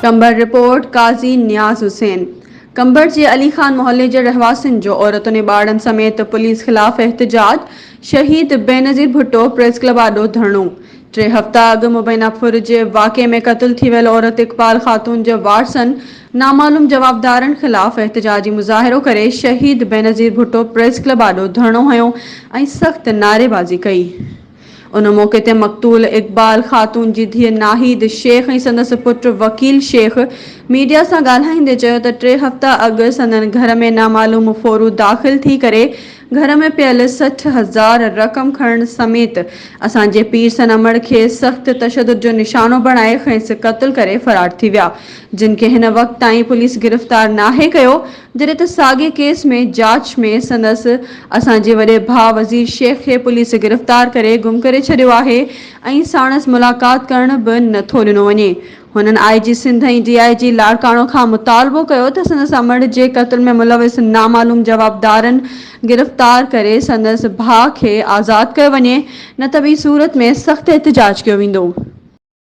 कंबर रिपोर्ट काज़ी नियाज़ हुसैन। कंबर जे अली खान मोहल्ले जे रहवासिन जो औरतुनि ॿारनि समेत पुलिस खिलाफ़ एहतजाज। शहीद बेनज़ीर भुट्टो प्रेस क्लब आॾो धरणो। 3 हफ़्ता अॻु मुबैनापुर जे वाक़े में क़त्ल थी वियल औरत इक़बाल ख़ातून जे वारसनि नामालूम जवाबदारनि खिलाफ़ एहतजाजी मुज़ाहिरो करे शहीद बेनज़ीर भुट्टो प्रेस क्लब आॾो धरणो हयो ऐं सख़्त नारेबाज़ी कई। उन मौक़े ते मक़तूल इक़बाल ख़ातून जी धीअ नाहिद शेख ऐं संदसि पुटु वकील शेख मीडिया सां ॻाल्हाईंदे चयो त 3 हफ़्ता अॻु संदनि घर में नामालूम फ़ोरू दाख़िल थी करे घर में पियल 60,000 रक़म खणण समेत असांजे पीर सन अमड़ खे सख़्त तशद्दुद जो निशानो बणाए खेसि क़त्ल करे फ़रार थी विया, जिन खे हिन वक़्त ताईं पुलिस गिरफ़्तार नाहे कयो। जॾहिं त साॻिए केस में जांच में संदसि असांजे वॾे भाउ वज़ीर शेख खे पुलिस गिरफ़्तार करे गुम करे छॾियो आहे ऐं साणसि मुलाक़ात करण बि नथो ॾिनो वञे। हुननि IG सिंध ऐं DIG लाड़काणो खां मुतालबो कयो त संदसि अमड़ जे क़त्ल में मुलविस नामालूम जवाबदारनि गिरफ़्तार करे संदसि भाउ खे आज़ादु कयो वञे, न त ॿी सूरत में सख़्त एहतिजाज कयो वेंदो।